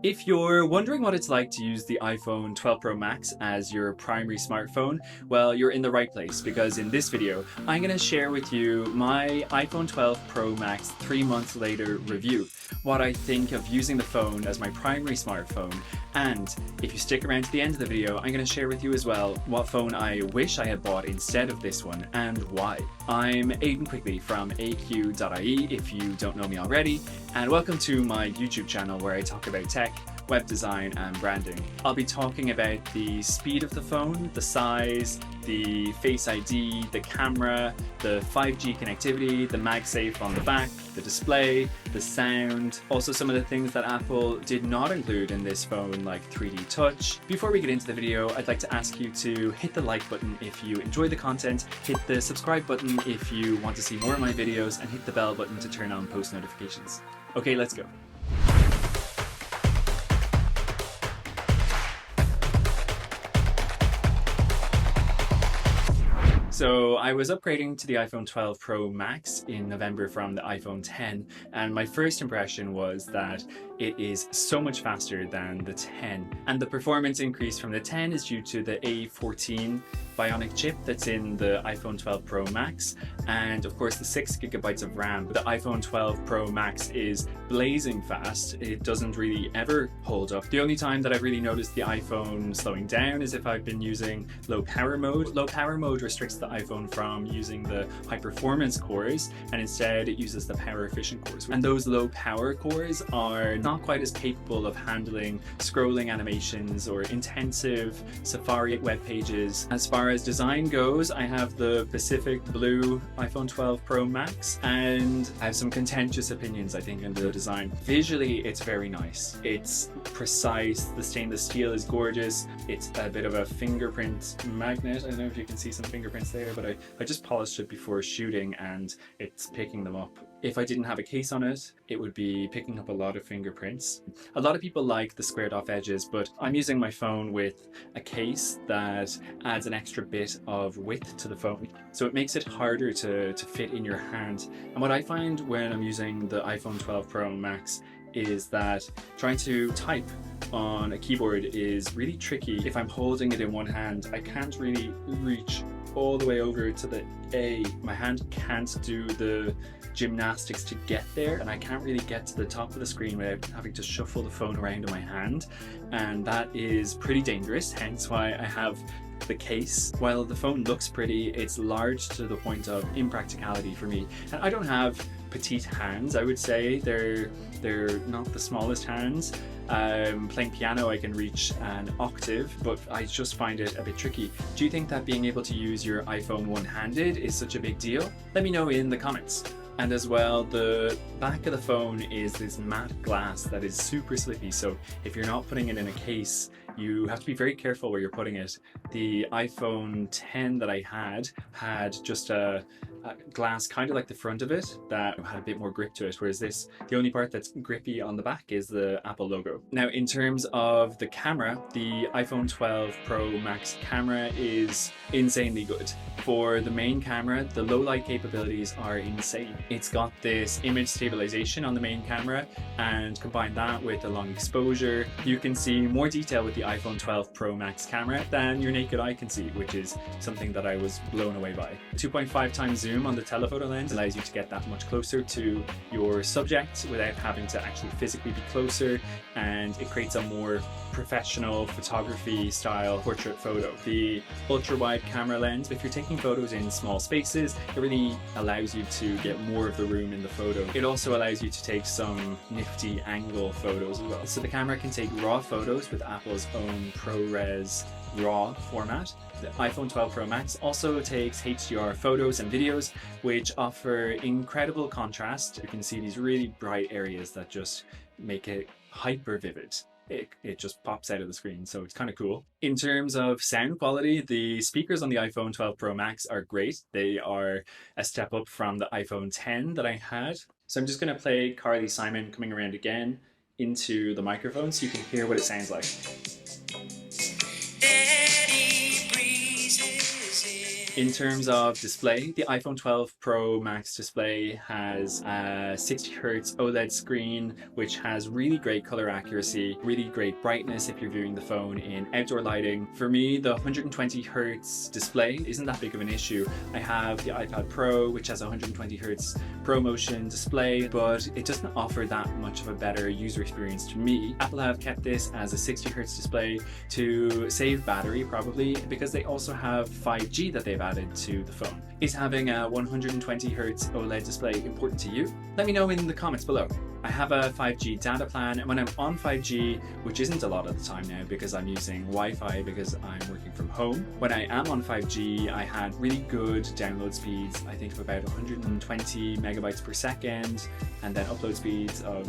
If you're wondering what it's like to use the iPhone 12 Pro Max as your primary smartphone, well, you're in the right place because in this video, I'm going to share with you my iPhone 12 Pro Max 3 months later review, what I think of using the phone as my primary smartphone, and if you stick around to the end of the video, I'm going to share with you as well what phone I wish I had bought instead of this one and why. I'm Aidan Quickly from aq.ie if you don't know me already, and welcome to my YouTube channel where I talk about tech, web design and branding. I'll be talking about the speed of the phone, the size, the Face ID, the camera, the 5G connectivity, the Magsafe on the back, the display, the sound, also some of the things that Apple did not include in this phone like 3D touch. Before we get into the video, I'd like to ask you to hit the like button if you enjoy the content, hit the subscribe button if you want to see more of my videos, and hit the bell button to turn on post notifications. Okay, let's go. So I was upgrading to the iPhone 12 Pro Max in November from the iPhone 10, and my first impression was that it is so much faster than the 10. And the performance increase from the 10 is due to the A14 Bionic chip that's in the iPhone 12 Pro Max, and of course the 6GB of RAM. The iPhone 12 Pro Max is blazing fast. It doesn't really ever hold up. The only time that I've really noticed the iPhone slowing down is if I've been using low power mode. Low power mode restricts the iPhone from using the high performance cores, and instead it uses the power efficient cores. And those low power cores are not quite as capable of handling scrolling animations or intensive Safari web pages. As far as design goes, I have the Pacific Blue iPhone 12 Pro Max, and I have some contentious opinions, I think, on the design. Visually, it's very nice. It's precise. The stainless steel is gorgeous. It's a bit of a fingerprint magnet. I don't know if you can see some fingerprints there, but I just polished it before shooting and it's picking them up. If I didn't have a case on it, it would be picking up a lot of fingerprints. A lot of people like the squared off edges, but I'm using my phone with a case that adds an extra bit of width to the phone. So it makes it harder to fit in your hand. And what I find when I'm using the iPhone 12 Pro Max is that trying to type on a keyboard is really tricky. If I'm holding it in one hand, I can't really reach all the way over to the A. My hand can't do the gymnastics to get there, and I can't really get to the top of the screen without having to shuffle the phone around in my hand, and that is pretty dangerous, hence why I have the case. While the phone looks pretty, it's large to the point of impracticality for me. And I don't have petite hands, I would say. They're not the smallest hands. Playing piano, I can reach an octave, but I just find it a bit tricky. Do you think that being able to use your iPhone one-handed is such a big deal? Let me know in the comments. And as well, the back of the phone is this matte glass that is super slippy, so if you're not putting it in a case, you have to be very careful where you're putting it. The iPhone 10 that I had just a glass kind of like the front of it that had a bit more grip to it, whereas this, the only part that's grippy on the back is the Apple logo. Now, in terms of the camera, the iPhone 12 Pro Max camera is insanely good. For the main camera, the low light capabilities are insane. It's got this image stabilization on the main camera, and combine that with a long exposure, you can see more detail with the iPhone 12 Pro Max camera than your naked eye can see, which is something that I was blown away by. 2.5 times zoom on the telephoto lens allows you to get that much closer to your subject without having to actually physically be closer, and it creates a more professional photography style portrait photo. The ultra wide camera lens, if you're taking photos in small spaces, it really allows you to get more of the room in the photo. It also allows you to take some nifty angle photos as well. So the camera can take raw photos with Apple's own ProRes RAW format. The iPhone 12 Pro Max also takes HDR photos and videos, which offer incredible contrast. You can see these really bright areas that just make it hyper vivid. It just pops out of the screen, so it's kind of cool. In terms of sound quality, the speakers on the iPhone 12 Pro Max are great. They are a step up from the iPhone 10 that I had. So I'm just going to play Carly Simon Coming Around Again into the microphone so you can hear what it sounds like. Steady breezes in In terms of display, the iPhone 12 Pro Max display has a 60Hz OLED screen, which has really great color accuracy, really great brightness if you're viewing the phone in outdoor lighting. For me, the 120Hz display isn't that big of an issue. I have the iPad Pro, which has a 120Hz ProMotion display, but it doesn't offer that much of a better user experience to me. Apple have kept this as a 60Hz display to save battery, probably, because they also have 5G that they've added to the phone. Is having a 120Hz OLED display important to you? Let me know in the comments below. I have a 5G data plan, and when I'm on 5G, which isn't a lot of the time now because I'm using Wi-Fi because I'm working from home, when I am on 5G, I had really good download speeds, I think of about 120 megabytes per second, and then upload speeds of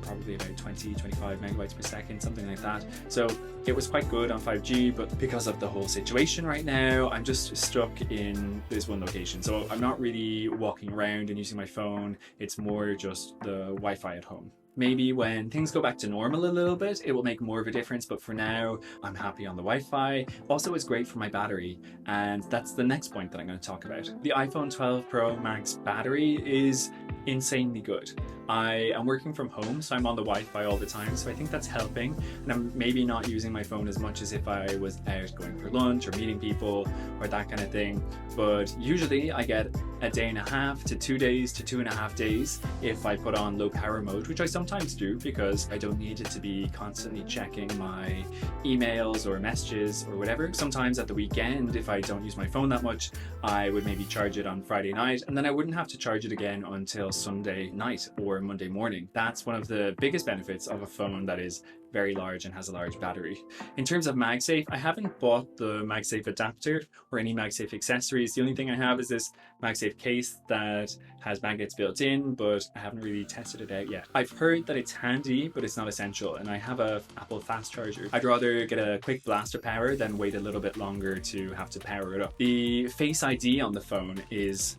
probably about 20-25 megabytes per second, something like that. So it was quite good on 5G, but because of the whole situation right now, I'm just stuck in this one location. So I'm not really walking around and using my phone. It's more just the Wi-Fi at home. Maybe when things go back to normal a little bit, it will make more of a difference, but for now, I'm happy on the Wi-Fi. Also, it's great for my battery, and that's the next point that I'm going to talk about. The iPhone 12 Pro Max battery is insanely good. I am working from home, so I'm on the Wi-Fi all the time, so I think that's helping, and I'm maybe not using my phone as much as if I was out going for lunch or meeting people or that kind of thing, but usually I get a day and a half to 2 days to 2.5 days if I put on low power mode, which I sometimes do because I don't need it to be constantly checking my emails or messages or whatever. Sometimes at the weekend, if I don't use my phone that much, I would maybe charge it on Friday night, and then I wouldn't have to charge it again until Sunday night or Monday morning. That's one of the biggest benefits of a phone that is very large and has a large battery. In terms of Magsafe, I haven't bought the Magsafe adapter or any Magsafe accessories. The only thing I have is this Magsafe case that has magnets built in, but I haven't really tested it out yet. I've heard that it's handy, but it's not essential, and I have a Apple fast charger. I'd rather get a quick blast of power than wait a little bit longer to have to power it up. The Face ID on the phone is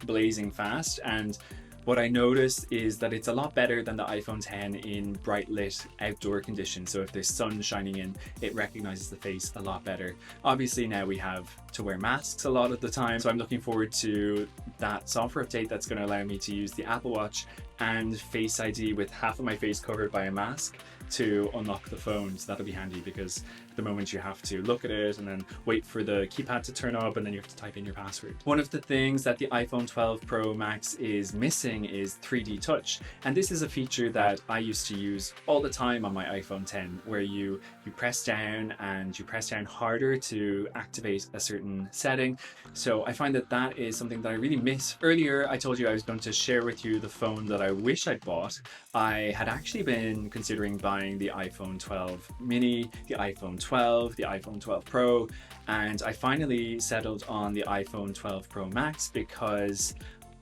blazing fast, and what I noticed is that it's a lot better than the iPhone 10 in bright lit outdoor conditions. So if there's sun shining in, it recognizes the face a lot better. Obviously now we have to wear masks a lot of the time, so I'm looking forward to that software update that's going to allow me to use the Apple Watch and Face ID with half of my face covered by a mask to unlock the phone. So that'll be handy because at the moment you have to look at it and then wait for the keypad to turn up, and then you have to type in your password. One of the things that the iPhone 12 Pro Max is missing is 3D touch, and this is a feature that I used to use all the time on my iPhone 10, where you press down and you press down harder to activate a certain setting. So I find that that is something that I really miss. Earlier I told you I was going to share with you the phone that I wish I'd bought. I had actually been considering buying the iPhone 12 mini, the iPhone 12, the iPhone 12 Pro, and I finally settled on the iPhone 12 Pro Max because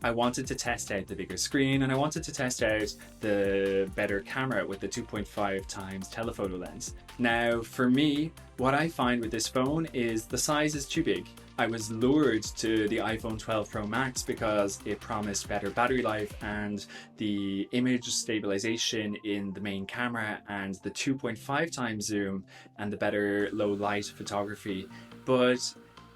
I wanted to test out the bigger screen, and I wanted to test out the better camera with the 2.5 times telephoto lens. Now, for me, what I find with this phone is the size is too big. I was lured to the iPhone 12 Pro Max because it promised better battery life and the image stabilization in the main camera and the 2.5 times zoom and the better low light photography. But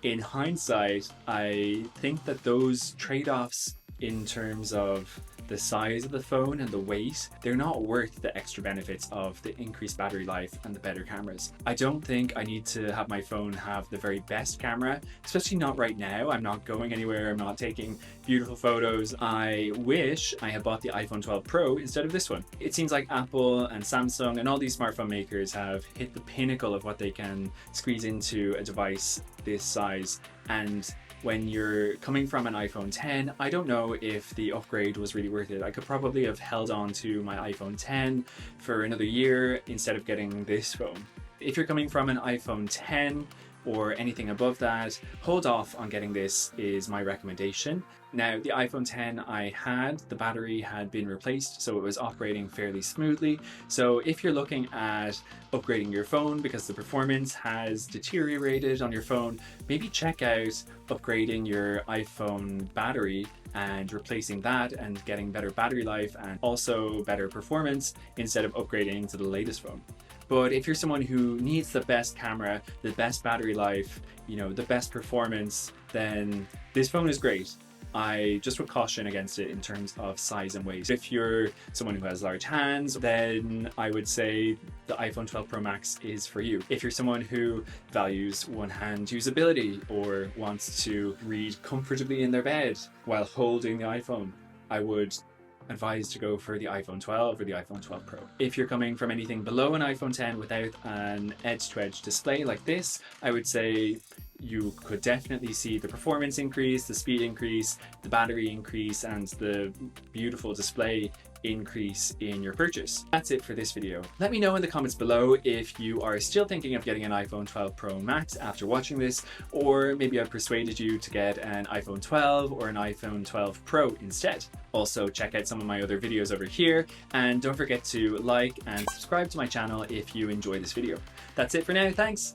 in hindsight, I think that those trade-offs in terms of the size of the phone and the weight, they're not worth the extra benefits of the increased battery life and the better cameras. I don't think I need to have my phone have the very best camera, especially not right now. I'm not going anywhere, I'm not taking beautiful photos. I wish I had bought the iPhone 12 Pro instead of this one. It seems like Apple and Samsung and all these smartphone makers have hit the pinnacle of what they can squeeze into a device this size, and when you're coming from an iPhone 10, I don't know if the upgrade was really worth it. I could probably have held on to my iPhone 10 for another year instead of getting this phone. If you're coming from an iPhone 10 or anything above that, hold off on getting this is my recommendation. Now, the iPhone 10 I had, the battery had been replaced, so it was operating fairly smoothly. So if you're looking at upgrading your phone because the performance has deteriorated on your phone, maybe check out upgrading your iPhone battery and replacing that and getting better battery life and also better performance instead of upgrading to the latest phone. But if you're someone who needs the best camera, the best battery life, the best performance, then this phone is great. I just would caution against it in terms of size and weight. If you're someone who has large hands, then I would say the iPhone 12 Pro Max is for you. If you're someone who values one-hand usability or wants to read comfortably in their bed while holding the iPhone, I would advise to go for the iPhone 12 or the iPhone 12 Pro. If you're coming from anything below an iPhone 10 without an edge-to-edge display like this, I would say you could definitely see the performance increase, the speed increase, the battery increase, and the beautiful display increase in your purchase. That's it for this video. Let me know in the comments below if you are still thinking of getting an iPhone 12 Pro Max after watching this, or maybe I've persuaded you to get an iPhone 12 or an iPhone 12 Pro instead. Also, check out some of my other videos over here, and don't forget to like and subscribe to my channel if you enjoy this video. That's it for now, thanks!